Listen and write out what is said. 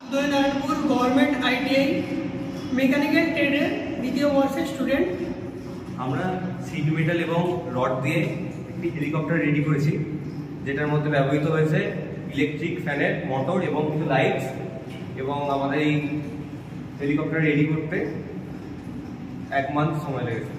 Udaynarayanpur government ITI mechanical ট্রেডের দ্বিতীয় বর্ষের student. আমরা সিট মেটাল এবং রড দিয়ে একটি হেলিকপ্টার রেডি করেছি, যেটার মধ্যে ব্যবহৃত হয়েছে ইলেকট্রিক ফ্যানের মোটর এবং কিছু লাইটস। এবং আমাদের এই হেলিকপ্টার রেডি করতে 1 মান্থ সময় লেগেছে।